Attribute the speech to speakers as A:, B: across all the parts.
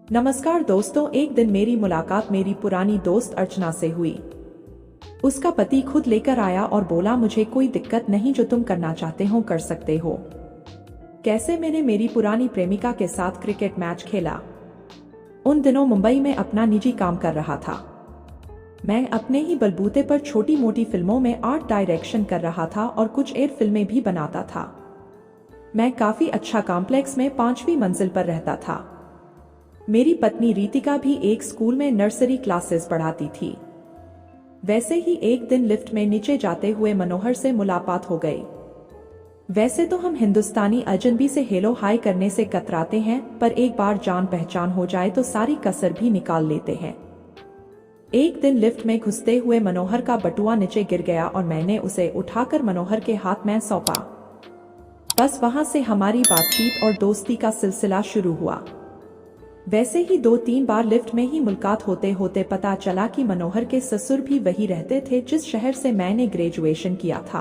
A: नमस्कार दोस्तों, एक दिन मेरी मुलाकात मेरी पुरानी दोस्त अर्चना से हुई। उसका पति खुद लेकर आया और बोला, मुझे कोई दिक्कत नहीं, जो तुम करना चाहते हो कर सकते हो। कैसे मैंने मेरी पुरानी प्रेमिका के साथ क्रिकेट मैच खेला। उन दिनों मुंबई में अपना निजी काम कर रहा था। मैं अपने ही बलबूते पर छोटी मोटी फिल्मों में आर्ट डायरेक्शन कर रहा था और कुछ एड फिल्में भी बनाता था। मैं काफी अच्छा कॉम्प्लेक्स में 5वीं मंजिल पर रहता था। मेरी पत्नी रीतिका भी एक स्कूल में नर्सरी क्लासेस पढ़ाती थी। वैसे ही एक दिन लिफ्ट में नीचे जाते हुए मनोहर से मुलाकात हो गई। वैसे तो हम हिंदुस्तानी अजनबी से हेलो हाय करने से कतराते हैं, पर एक बार जान पहचान हो जाए तो सारी कसर भी निकाल लेते हैं। एक दिन लिफ्ट में घुसते हुए मनोहर का बटुआ नीचे गिर गया और मैंने उसे उठाकर मनोहर के हाथ में सौंपा। बस वहां से हमारी बातचीत और दोस्ती का सिलसिला शुरू हुआ। वैसे ही 2-3 बार लिफ्ट में ही मुलाकात होते होते पता चला कि मनोहर के ससुर भी वही रहते थे जिस शहर से मैंने ग्रेजुएशन किया था।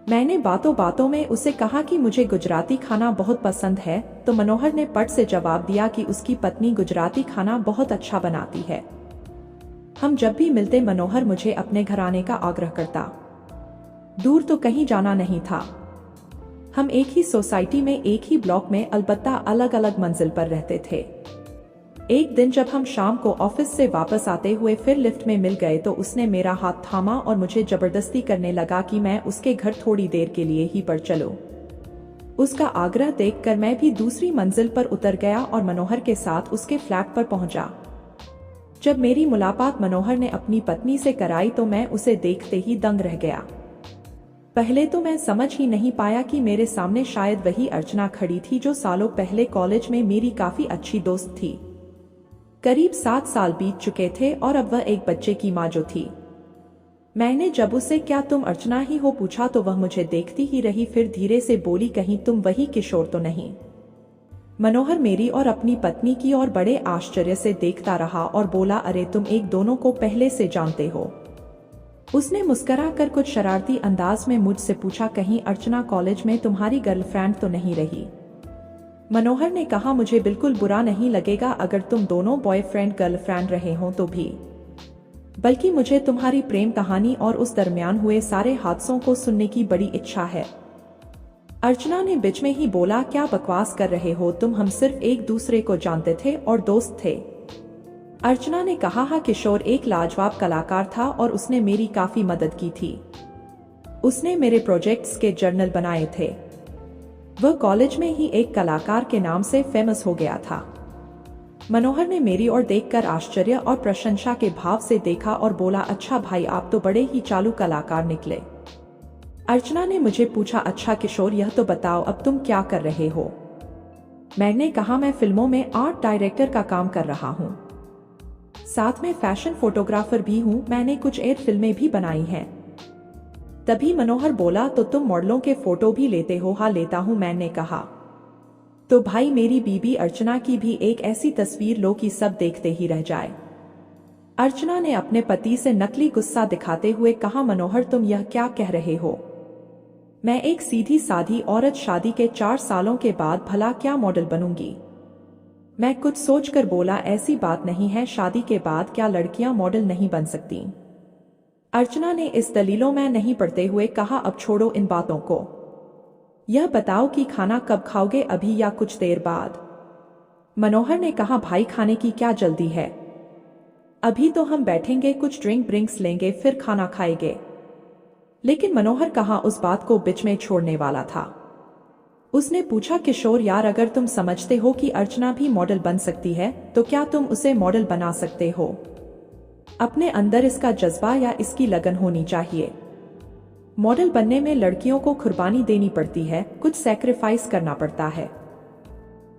A: मैंने बातों बातों में उसे कहा कि मुझे गुजराती खाना बहुत पसंद है, तो मनोहर ने पट से जवाब दिया कि उसकी पत्नी गुजराती खाना बहुत अच्छा बनाती है। हम जब भी मिलते मनोहर मुझे अपने घर आने का आग्रह करता। दूर तो कहीं जाना नहीं था। हम एक ही सोसाइटी में एक ही ब्लॉक में अलबत्ता अलग अलग मंजिल पर रहते थे। एक दिन जब हम शाम को ऑफिस से वापस आते हुए फिर लिफ्ट में मिल गए तो उसने मेरा हाथ थामा और मुझे जबरदस्ती करने लगा कि मैं उसके घर थोड़ी देर के लिए ही पर चलूं। उसका आग्रह देखकर मैं भी दूसरी मंजिल पर उतर गया और मनोहर के साथ उसके फ्लैट पर पहुंचा। जब मेरी मुलाकात मनोहर ने अपनी पत्नी से कराई तो मैं उसे देखते ही दंग रह गया। पहले तो मैं समझ ही नहीं पाया कि मेरे सामने शायद वही अर्चना खड़ी थी जो सालों पहले कॉलेज में मेरी काफी अच्छी दोस्त थी। करीब 7 साल बीत चुके थे और अब वह एक बच्चे की माँ जो थी। मैंने जब उससे क्या तुम अर्चना ही हो पूछा तो वह मुझे देखती ही रही, फिर धीरे से बोली, कहीं तुम वही किशोर तो नहीं। मनोहर मेरी और अपनी पत्नी की ओर बड़े आश्चर्य से देखता रहा और बोला, अरे तुम एक दोनों को पहले से जानते हो। उसने मुस्कुराकर कुछ शरारती अंदाज में मुझसे पूछा, कहीं अर्चना कॉलेज में तुम्हारी गर्लफ्रेंड तो नहीं रही। मनोहर ने कहा, मुझे बिल्कुल बुरा नहीं लगेगा अगर तुम दोनों बॉयफ्रेंड गर्लफ्रेंड रहे हो तो भी, बल्कि मुझे तुम्हारी प्रेम कहानी और उस दरमियान हुए सारे हादसों को सुनने की बड़ी इच्छा है। अर्चना ने बीच में ही बोला, क्या बकवास कर रहे हो तुम, हम सिर्फ एक दूसरे को जानते थे और दोस्त थे। अर्चना ने कहा, हाँ, किशोर एक लाजवाब कलाकार था और उसने मेरी काफी मदद की थी। उसने मेरे प्रोजेक्ट्स के जर्नल बनाए थे। वह कॉलेज में ही एक कलाकार के नाम से फेमस हो गया था। मनोहर ने मेरी ओर देखकर आश्चर्य और प्रशंसा के भाव से देखा और बोला, अच्छा भाई, आप तो बड़े ही चालू कलाकार निकले। अर्चना ने मुझे पूछा, अच्छा किशोर, यह तो बताओ अब तुम क्या कर रहे हो। मैंने कहा, मैं फिल्मों में आर्ट डायरेक्टर का काम कर रहा हूँ, साथ में फैशन फोटोग्राफर भी हूँ। मैंने कुछ एड फिल्में भी बनाई हैं। तभी मनोहर बोला, तो तुम मॉडलों के फोटो भी लेते हो। हाँ, लेता हूँ, मैंने कहा। तो भाई, मेरी बीबी अर्चना की भी एक ऐसी तस्वीर लो कि सब देखते ही रह जाए। अर्चना ने अपने पति से नकली गुस्सा दिखाते हुए कहा, मनोहर तुम यह क्या कह रहे हो। मैं एक सीधी साधी औरत शादी के 4 सालों के बाद भला क्या मॉडल बनूंगी। मैं कुछ सोचकर बोला, ऐसी बात नहीं है, शादी के बाद क्या लड़कियां मॉडल नहीं बन सकती। अर्चना ने इस दलीलों में नहीं पड़ते हुए कहा, अब छोड़ो इन बातों को। यह बताओ कि खाना कब खाओगे, अभी या कुछ देर बाद। मनोहर ने कहा, भाई खाने की क्या जल्दी है, अभी तो हम बैठेंगे, कुछ ड्रिंक्स लेंगे, फिर खाना खाएंगे। लेकिन मनोहर कहाँ उस बात को बीच में छोड़ने वाला था। उसने पूछा, किशोर यार, अगर तुम समझते हो कि अर्चना भी मॉडल बन सकती है तो क्या तुम उसे मॉडल बना सकते हो। अपने अंदर इसका जज्बा या इसकी लगन होनी चाहिए। मॉडल बनने में लड़कियों को कुर्बानी देनी पड़ती है, कुछ सैक्रिफाइस करना पड़ता है।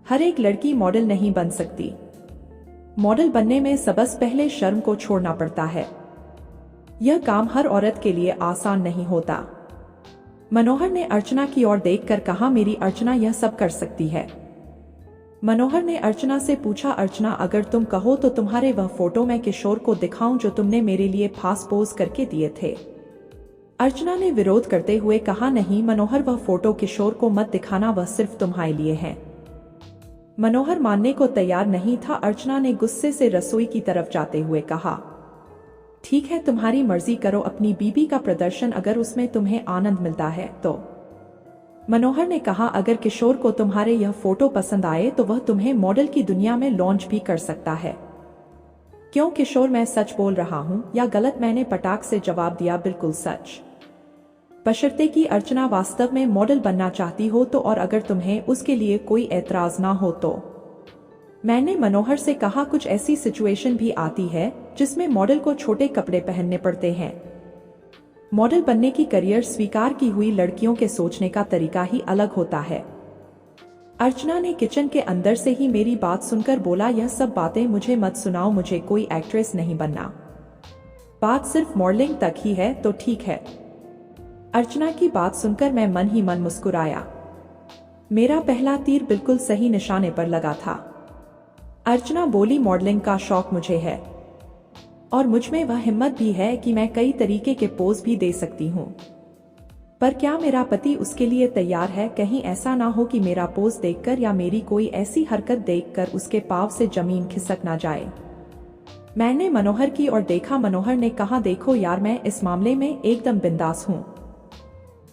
A: हर एक लड़की मॉडल नहीं बन सकती। मॉडल बनने में सबसे पहले शर्म को छोड़ना पड़ता है। यह काम हर औरत के लिए आसान नहीं होता। मनोहर ने अर्चना की ओर देखकर कहा, मेरी अर्चना यह सब कर सकती है। मनोहर ने अर्चना से पूछा, अर्चना अगर तुम कहो तो तुम्हारे वह फोटो मैं किशोर को दिखाऊं जो तुमने मेरे लिए फास्ट पोज करके दिए थे। अर्चना ने विरोध करते हुए कहा, नहीं मनोहर, वह फोटो किशोर को मत दिखाना, वह सिर्फ तुम्हारे लिए है। मनोहर मानने को तैयार नहीं था। अर्चना ने गुस्से से रसोई की तरफ जाते हुए कहा, ठीक है, तुम्हारी मर्जी, करो अपनी बीबी का प्रदर्शन, अगर उसमें तुम्हें आनंद मिलता है तो। मनोहर ने कहा, अगर किशोर को तुम्हारे यह फोटो पसंद आए तो वह तुम्हें मॉडल की दुनिया में लॉन्च भी कर सकता है। क्यों किशोर, मैं सच बोल रहा हूं या गलत? मैंने पटाख से जवाब दिया, बिल्कुल सच। बशर्ते कि अर्चना वास्तव में मॉडल बनना चाहती हो तो, और अगर तुम्हें उसके लिए कोई ऐतराज ना हो तो। मैंने मनोहर से कहा, कुछ ऐसी सिचुएशन भी आती है जिसमें मॉडल को छोटे कपड़े पहनने पड़ते हैं। मॉडल बनने की करियर स्वीकार की हुई लड़कियों के सोचने का तरीका ही अलग होता है। अर्चना ने किचन के अंदर से ही मेरी बात सुनकर बोला, यह सब बातें मुझे मत सुनाओ, मुझे कोई एक्ट्रेस नहीं बनना। बात सिर्फ मॉडलिंग तक ही है तो ठीक है। अर्चना की बात सुनकर मैं मन ही मन मुस्कुराया। मेरा पहला तीर बिल्कुल सही निशाने पर लगा था। अर्चना बोली, मॉडलिंग का शौक मुझे है और मुझमें वह हिम्मत भी है कि मैं कई तरीके के पोज भी दे सकती हूँ, पर क्या मेरा पति उसके लिए तैयार है? कहीं ऐसा ना हो कि मेरा पोज देखकर या मेरी कोई ऐसी हरकत देखकर उसके पांव से जमीन खिसक ना जाए। मैंने मनोहर की ओर देखा। मनोहर ने कहा, देखो यार, मैं इस मामले में एकदम बिंदास हूँ।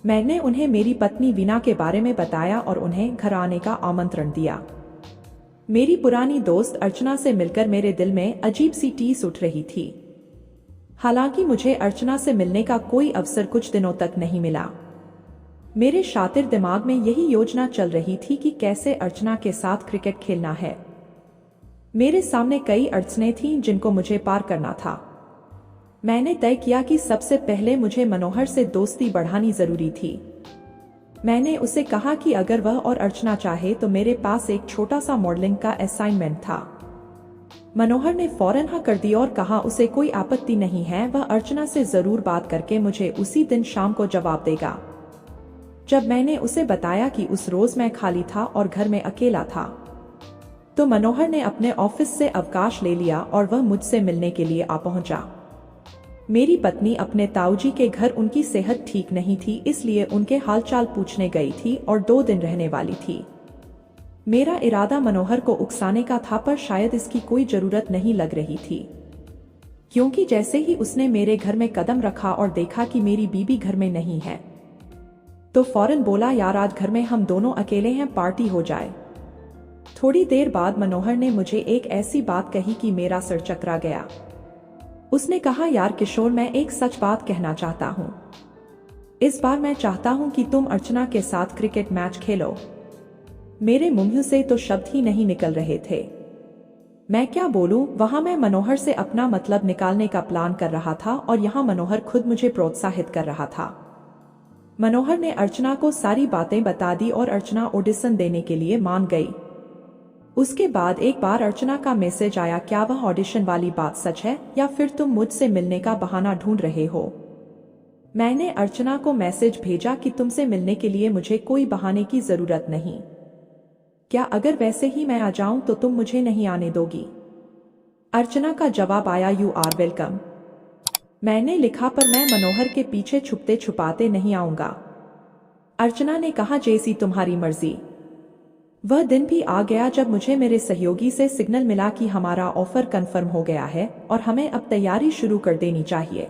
A: मैंने उन्हें मेरी पत्नी वीना के बारे में बताया और उन्हें घर आने का आमंत्रण दिया। मेरी पुरानी दोस्त अर्चना से मिलकर मेरे दिल में अजीब सी टीस उठ रही थी। हालांकि मुझे अर्चना से मिलने का कोई अवसर कुछ दिनों तक नहीं मिला। मेरे शातिर दिमाग में यही योजना चल रही थी कि कैसे अर्चना के साथ क्रिकेट खेलना है। मेरे सामने कई अड़चनें थीं जिनको मुझे पार करना था। मैंने तय किया कि सबसे पहले मुझे मनोहर से दोस्ती बढ़ानी जरूरी थी। मैंने उसे कहा कि अगर वह और अर्चना चाहे तो मेरे पास एक छोटा सा मॉडलिंग का असाइनमेंट था। मनोहर ने फौरन हाँ कर दी और कहा, उसे कोई आपत्ति नहीं है, वह अर्चना से जरूर बात करके मुझे उसी दिन शाम को जवाब देगा। जब मैंने उसे बताया कि उस रोज मैं खाली था और घर में अकेला था, तो मनोहर ने अपने ऑफिस से अवकाश ले लिया और वह मुझसे मिलने के लिए आ पहुंचा। मेरी पत्नी अपने ताऊजी के घर, उनकी सेहत ठीक नहीं थी, इसलिए उनके हालचाल पूछने गई थी और 2 दिन रहने वाली थी। मेरा इरादा मनोहर को उकसाने का था, पर शायद इसकी कोई जरूरत नहीं लग रही थी, क्योंकि जैसे ही उसने मेरे घर में कदम रखा और देखा कि मेरी बीबी घर में नहीं है, तो फौरन बोला, यार आज घर में हम दोनों अकेले हैं, पार्टी हो जाए। थोड़ी देर बाद मनोहर ने मुझे एक ऐसी बात कही कि मेरा सर चकरा गया। उसने कहा, यार किशोर, मैं एक सच बात कहना चाहता हूँ। इस बार मैं चाहता हूँ कि तुम अर्चना के साथ क्रिकेट मैच खेलो। मेरे मुंह से तो शब्द ही नहीं निकल रहे थे। मैं क्या बोलूं? वहां मैं मनोहर से अपना मतलब निकालने का प्लान कर रहा था और यहाँ मनोहर खुद मुझे प्रोत्साहित कर रहा था। मनोहर ने अर्चना को सारी बातें बता दी और अर्चना ऑडिशन देने के लिए मान गई। उसके बाद एक बार अर्चना का मैसेज आया, क्या वह ऑडिशन वाली बात सच है या फिर तुम मुझसे मिलने का बहाना ढूंढ रहे हो? मैंने अर्चना को मैसेज भेजा कि तुमसे मिलने के लिए मुझे कोई बहाने की जरूरत नहीं। क्या अगर वैसे ही मैं आ जाऊं तो तुम मुझे नहीं आने दोगी? अर्चना का जवाब आया, यू आर वेलकम। मैंने लिखा, पर मैं मनोहर के पीछे छुपते छुपाते नहीं आऊंगा। अर्चना ने कहा, जैसी तुम्हारी मर्जी। वह दिन भी आ गया जब मुझे मेरे सहयोगी से सिग्नल मिला कि हमारा ऑफर कंफर्म हो गया है और हमें अब तैयारी शुरू कर देनी चाहिए।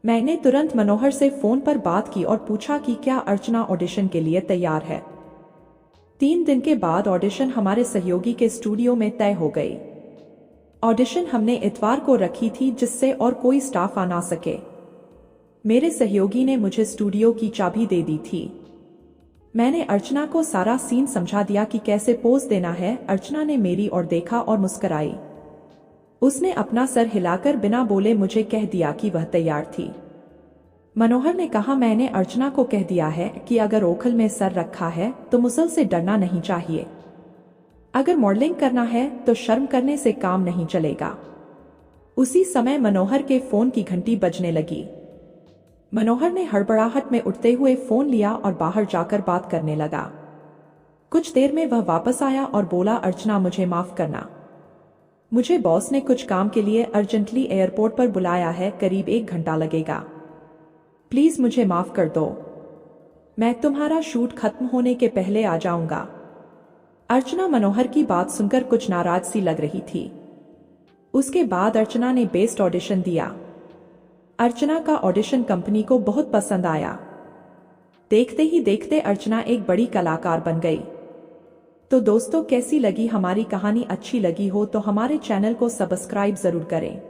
A: मैंने तुरंत मनोहर से फोन पर बात की और पूछा कि क्या अर्चना ऑडिशन के लिए तैयार है। 3 दिन के बाद ऑडिशन हमारे सहयोगी के स्टूडियो में तय हो गई। ऑडिशन हमने इतवार को रखी थी, जिससे और कोई स्टाफ आ ना सके। मेरे सहयोगी ने मुझे स्टूडियो की चाबी दे दी थी। मैंने अर्चना को सारा सीन समझा दिया कि कैसे पोज देना है। अर्चना ने मेरी ओर देखा और मुस्कुराई। उसने अपना सर हिलाकर बिना बोले मुझे कह दिया कि वह तैयार थी। मनोहर ने कहा, मैंने अर्चना को कह दिया है कि अगर ओखल में सर रखा है तो मुसल से डरना नहीं चाहिए। अगर मॉडलिंग करना है तो शर्म करने से काम नहीं चलेगा। उसी समय मनोहर के फोन की घंटी बजने लगी। मनोहर ने हड़बड़ाहट में उठते हुए फोन लिया और बाहर जाकर बात करने लगा। कुछ देर में वह वापस आया और बोला, अर्चना मुझे माफ करना, मुझे बॉस ने कुछ काम के लिए अर्जेंटली एयरपोर्ट पर बुलाया है, करीब 1 घंटा लगेगा। प्लीज मुझे माफ कर दो, मैं तुम्हारा शूट खत्म होने के पहले आ जाऊंगा। अर्चना मनोहर की बात सुनकर कुछ नाराज सी लग रही थी। उसके बाद अर्चना ने बेस्ट ऑडिशन दिया। अर्चना का ऑडिशन कंपनी को बहुत पसंद आया। देखते ही देखते अर्चना एक बड़ी कलाकार बन गई। तो दोस्तों, कैसी लगी हमारी कहानी? अच्छी लगी हो तो हमारे चैनल को सब्सक्राइब जरूर करें।